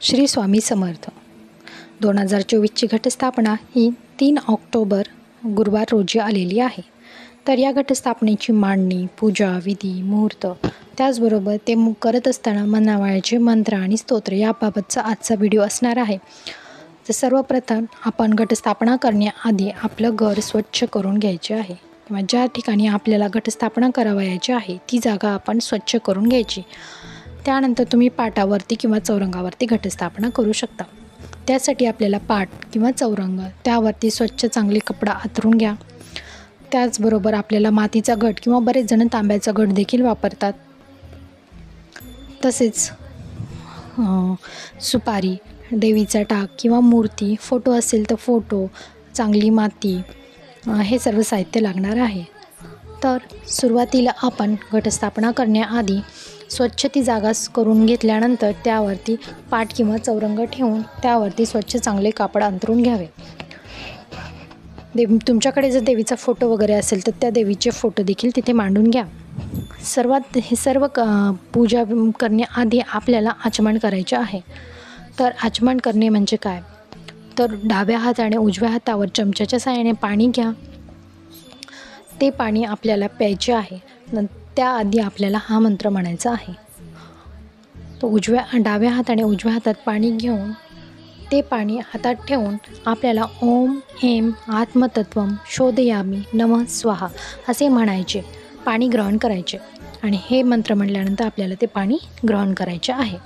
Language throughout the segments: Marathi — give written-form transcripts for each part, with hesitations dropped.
श्री स्वामी समर्थ. 2024ची घटस्थापना ही 3 ऑक्टोबर गुरुवार रोजी आलेली आहे. तर या घटस्थापनेची मांडणी, पूजा, विधी, मुहूर्त, त्याचबरोबर ते करत असताना मनावयाचे मंत्र आणि स्तोत्र याबाबतचा आजचा व्हिडिओ असणार आहे. तर सर्वप्रथम आपण घटस्थापना करण्याआधी आपलं घर स्वच्छ करून घ्यायचे आहे किंवा ज्या ठिकाणी आपल्याला घटस्थापना करावयाची आहे ती जागा आपण स्वच्छ करून घ्यायची. त्यानंतर तुम्ही पाटावरती किंवा चौरंगावरती घटस्थापना करू शकता. त्यासाठी आपल्याला पाट किंवा चौरंग त्यावरती स्वच्छ चांगले कपडा अंथरून घ्या. त्याचबरोबर आपल्याला मातीचा घट किंवा बरेच जण तांब्याचा घट देखील वापरतात. तसेच सुपारी, देवीचा टाक किंवा मूर्ती, फोटो असेल तर फोटो, चांगली माती, हे सर्व साहित्य लागणार आहे. तर सुरुवातीला आपण घटस्थापना करण्याआधी स्वच्छ ती जागा करून घेतल्यानंतर त्यावरती पाट किंवा चौरंग ठेवून त्यावरती स्वच्छ चांगले कापड अंथरून घ्यावे. तुमच्याकडे जर देवीचा फोटो वगैरे असेल तर त्या देवीचे फोटो देखील तिथे मांडून घ्या. हे सर्व पूजा करण्याआधी आपल्याला आचमन करायचे आहे. तर आचमन करणे म्हणजे काय, तर डाव्या हाताने उजव्या हातावर चमच्याच्या साहाय्याने पाणी घ्या. ते पाणी आपल्याला प्यायचे आहे. त्याआधी आपल्याला हा मंत्र म्हणायचा आहे. तो डाव्या हाताने उजव्या हातात पाणी घेऊन ते पाणी हातात ठेवून आपल्याला ओम ऐं आत्मतत्वम शोधयामी नमः स्वाहा असे म्हणायचे. पाणी ग्रहण करायचे आणि हे मंत्र म्हटल्यानंतर आपल्याला ते पाणी ग्रहण करायचे आहे.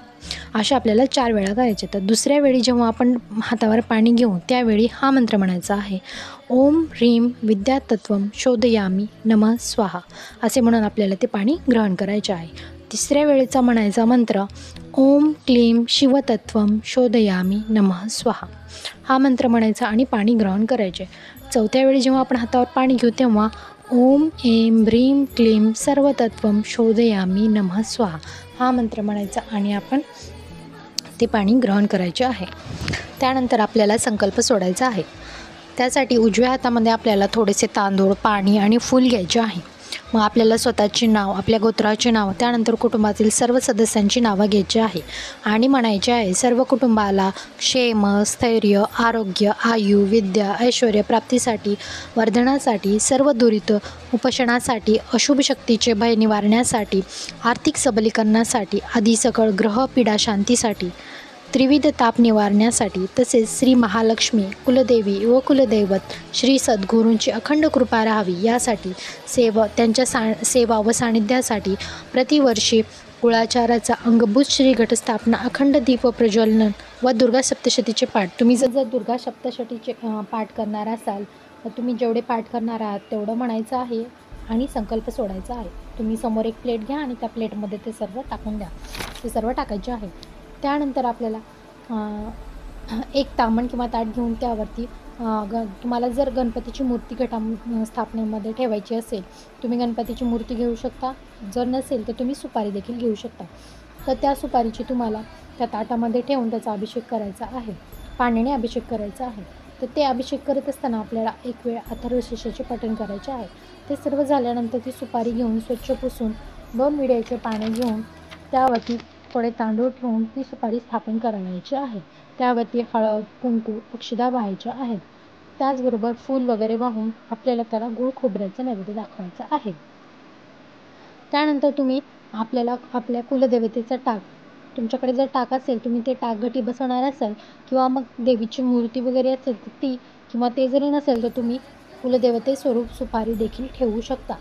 अशा आपल्याला 4 वेळा करायचे. तर दुसऱ्या वेळी जेव्हा आपण हातावर पाणी घेऊ त्यावेळी हा मंत्र म्हणायचा आहे. ओम ह्रीं विद्यातत्वम शोधयामी नमः स्वाहा असे म्हणून आपल्याला ते पाणी ग्रहण करायचे आहे. तिसऱ्या वेळेचा म्हणायचा मंत्र ओम क्लीं शिवतत्वम शोधयामी नमः स्वाहा हा मंत्र म्हणायचा आणि पाणी ग्रहण करायचे. चौथ्या वेळी जेव्हा आपण हातावर पाणी घेऊ तेव्हा ओम ऐं ह्रीं क्लीं सर्वतत्वम शोधयामी नमः स्वाहा हा मंत्र म्हणायचा आणि आपण ते पाणी ग्रहण करायचे आहे. त्यानंतर आपल्याला संकल्प सोडायचा आहे. त्यासाठी उजव्या हातामध्ये आपल्याला थोडेसे तांदूळ, पाणी आणि फूल घ्यायचे आहे. मग आपल्याला स्वतःचे नाव, आपल्या गोत्राचे नाव, त्यानंतर कुटुंबातील सर्व सदस्यांची नावं घ्यायची आहे आणि म्हणायचे आहे सर्व कुटुंबाला क्षेम, स्थैर्य, आरोग्य, आयु, विद्या, ऐश्वर्य प्राप्तीसाठी, वर्धनासाठी, सर्व दुरित उपशमनासाठी, अशुभ शक्तीचे भय निवारण्यासाठी, आर्थिक सबलीकरणासाठी, आदी सकळ ग्रह पीडा शांतीसाठी, त्रिविध ताप निवारण्यासाठी, तसेच श्री महालक्ष्मी, कुलदेवी व कुलदैवत श्री सद्गुरूंची अखंड कृपा राहावी यासाठी, त्यांच्या सेवा व सानिध्यासाठी, प्रतिवर्षी कुळाचाराचा अंगभूत श्री घटस्थापना, अखंड दीप प्रज्वलन व दुर्गा सप्तशतीचे पाठ. तुम्ही जर दुर्गा सप्तशतीचे पाठ करणार असाल तर तुम्ही जेवढे पाठ करणार आहात तेवढं म्हणायचं आहे आणि संकल्प सोडायचा आहे. तुम्ही समोर एक प्लेट घ्या आणि त्या प्लेटमध्ये ते सर्व टाकून द्या. ते सर्व टाकायचे आहे. त्यानंतर आपल्याला एक तांबण किंवा ताट घेऊन त्यावरती तुम्हाला जर गणपतीची मूर्ती स्थापनेमध्ये ठेवायची असेल तुम्ही गणपतीची मूर्ती घेऊ शकता. जर नसेल तर तुम्ही सुपारी देखील घेऊ शकता. तर त्या सुपारीची तुम्हाला त्या ताटामध्ये ठेवून त्याचा अभिषेक करायचा आहे. पाण्याने अभिषेक करायचा आहे. तर ते अभिषेक करत असताना आपल्याला एक वेळ अथर्वशीर्षाचे पठण करायचे आहे. ते सर्व झाल्यानंतर ती सुपारी घेऊन स्वच्छ पुसून 2 विड्याचे पाणी घेऊन त्यावरती थोडे तांदूळ ठेवून ती सुपारी स्थापन करायची आहे. त्यावरती हळद, कुंकू, अक्षदा वाहायच्या आहेत. त्याचबरोबर फूल वगैरे वाहून आपल्याला त्याला गूळ खोबऱ्याचा नैवेद्य दाखवायचा आहे. त्यानंतर तुम्ही आपल्याला आपल्या कुलदेवतेचा टाक, तुमच्याकडे जर टाक असेल तुम्ही ते टाक घटी बसवणार असाल किंवा मग देवीची मूर्ती वगैरे असेल तर ती, किंवा ते जरी नसेल तर तुम्ही कुलदेवते स्वरूप सुपारी देखील ठेवू शकता.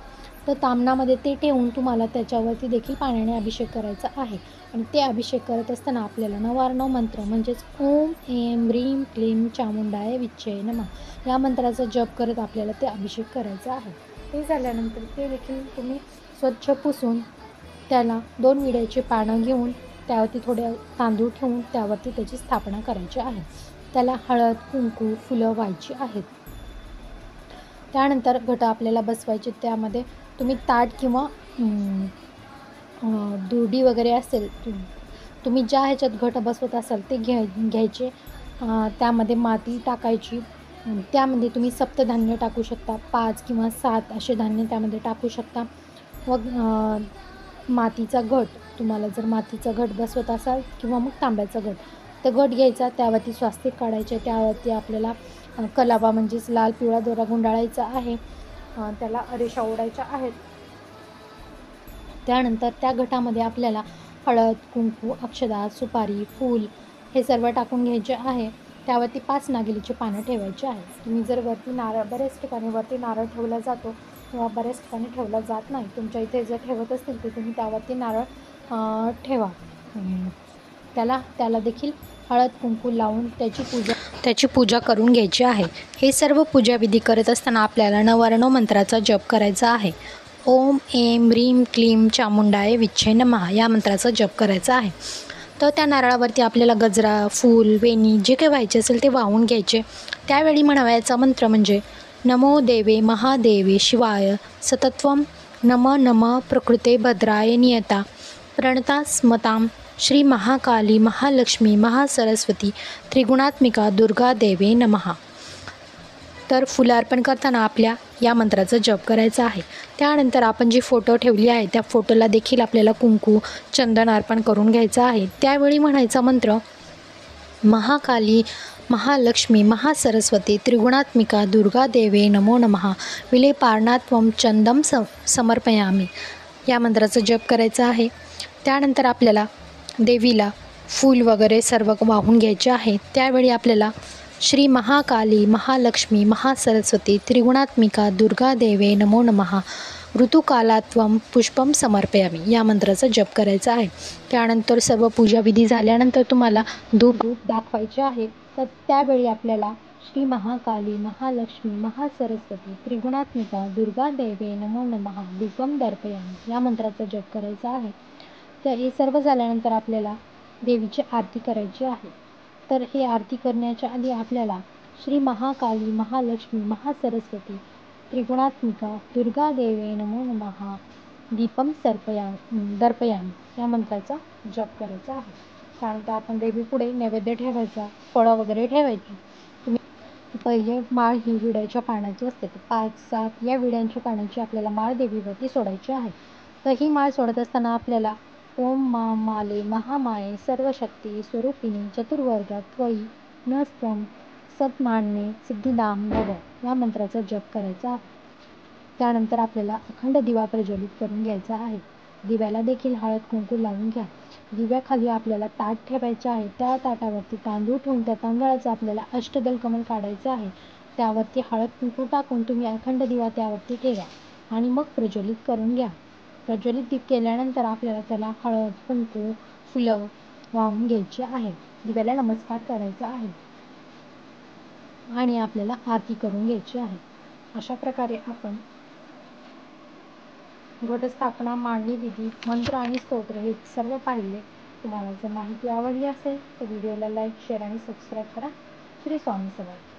तर तामणामध्ये ते ठेवून तुम्हाला त्याच्यावरती देखील पाण्याने अभिषेक करायचा आहे. आणि ते अभिषेक करत असताना आपल्याला 9 मंत्र म्हणजेच ओम ऐं ह्रीं क्लीं चामुंडाय विच्चे नमः या मंत्राचा जप करत आपल्याला ते अभिषेक करायचा आहे. ते झाल्यानंतर ते देखील तुम्ही स्वच्छ पुसून त्याला 2 विड्याचे पानं घेऊन त्यावरती थोडे तांदूळ ठेवून त्यावरती त्याची स्थापना करायची आहे. त्याला हळद, कुंकू, फुलं व्हायची आहेत. त्यानंतर घट आपल्याला बसवायचे. त्यामध्ये तुम्ही ताट किंवा दुर्डी वगैरे असेल, तुम्ही ज्या ह्याच्यात घट बसवत असाल ते घ्यायचे. त्यामध्ये माती टाकायची. त्यामध्ये तुम्ही सप्तधान्य टाकू शकता. 5 किंवा 7 असे धान्य त्यामध्ये टाकू शकता. व मातीचा घट, तुम्हाला जर मातीचा घट बसवत असाल किंवा मग तांब्याचा घट, तर घट घ्यायचा, त्यावरती स्वास्तिक काढायचे, त्यावरती आपल्याला कलावा म्हणजेच लाल पिवळा दोरा गुंडाळायचा आहे, त्याला रेषा ओढायच्या आहेत. त्यानंतर त्या घटामध्ये आपल्याला हळद, कुंकू, अक्षदा, सुपारी, फूल हे सर्व टाकून घ्यायचे आहे. त्यावरती 5 नागिलीची पानं ठेवायची आहे. तुम्ही जर वरती नारळ, बऱ्याच ठिकाणी वरती नारळ ठेवला जातो किंवा बऱ्याच ठिकाणी ठेवला जात नाही, तुमच्या इथे जर ठेवत असतील तर तुम्ही त्यावरती नारळ ठेवा. त्याला देखील हळद कुंकू लावून त्याची पूजा करून घ्यायची आहे. हे सर्व पूजाविधी करत असताना आपल्याला नवर्ण मंत्राचा जप करायचा आहे. ओम ऐं ह्रीं क्लीं चामुंडाय विच्छे नमः या मंत्राचा जप करायचा आहे. तर त्या नारळावरती आपल्याला गजरा, फूल, वेणी जे काही व्हायचे असेल ते वाहून घ्यायचे. त्यावेळी म्हणावयाचा मंत्र म्हणजे नमो देवे महादेवे शिवाय सतत्वं नम प्रकृते भद्राय नियता प्रणता स्मतां श्री महाकाली महालक्ष्मी महासरस्वती त्रिगुणात्मिका दुर्गा देवे नमः. तर फुलं अर्पण करताना आपल्या या मंत्राचा जप करायचा आहे. त्यानंतर आपण जी फोटो ठेवली आहे त्या फोटोला देखील आपल्याला कुंकू, चंदन अर्पण करून घ्यायचं आहे. त्यावेळी म्हणायचा मंत्र महाकाली महालक्ष्मी महासरस्वती त्रिगुणात्मिका दुर्गा देवे नमो नमः विलेपार्णात्वं चंदम समर्पयामी या मंत्राचा जप करायचा आहे. त्यानंतर आपल्याला देवीला फूल वगैरे सर्व वाहून घ्यायचे आहे. त्यावेळी आपल्याला श्री महाकाली महालक्ष्मी महासरस्वती त्रिगुणात्मिका दुर्गा देवे नमो नमः ऋतुकालात्वं पुष्पम समर्पयामी या मंत्राचा जप करायचा आहे. त्यानंतर सर्व पूजाविधी झाल्यानंतर तुम्हाला धूप दाखवायचे आहे. तर त्यावेळी आपल्याला श्री महाकाली महालक्ष्मी महासरस्वती त्रिगुणात्मिका दुर्गा देवे नमो नमः दीपम दर्पयामी या मंत्राचा जप करायचा आहे. तर हे सर्व झाल्यानंतर आपल्याला देवीची आरती करायची आहे. तर ही आरती करण्याच्या आधी आपल्याला श्री महाकाली महालक्ष्मी महासरस्वती त्रिगुणात्मिका दुर्गा देवे नमो नमः दीपम दर्पयामी या मंत्राचा जप करायचा आहे. त्यानंतर आपण देवीपुढे नैवेद्य ठेवायचा, फळं वगैरे ठेवायची. तुम्ही पहिले माळ ही विड्याच्या पानाची असते. 5-7 या विड्यांच्या पानाची आपल्याला माळ देवीवरती सोडायची आहे. तर ही माळ सोडत असताना आपल्याला ओम माले महामाये सर्वशक्ती स्वरूपिणी चतुर्वर्गा त्वयी नस्त्वं सत्मान्ये सिद्धिदां भव या मंत्राचा जप करायचा आहे. त्यानंतर आपल्याला अखंड दिवा प्रज्वलित करून घ्यायचा आहे. दिव्याला देखील हळद कुंकू लावून घ्या. दिव्याखाली आपल्याला ताट ठेवायचे आहे. त्या ताटावरती तांदूळ ठेवून त्या तांदळाचं आपल्याला अष्टदल कमल काढायचं आहे. त्यावरती हळद कुंकू टाकून तुम्ही अखंड दिवा त्यावरती ठेवा आणि मग प्रज्वलित करून घ्या. प्रज्वलित दीप केल्यानंतर आपल्याला त्याला हळद कुंकू फुलं वाहून घ्यायची आहे. दिव्याला नमस्कार करायचा आहे आणि आपल्याला आरती करून घ्यायची आहे. अशा प्रकारे आपण घटस्थापना, मांडणी विधी, मंत्र आणि स्तोत्र हे सर्व पाहिले. तुम्हाला जर माहिती आवडली असेल तर व्हिडिओला लाईक, शेअर आणि सबस्क्राईब करा. श्री स्वामी समर्थ.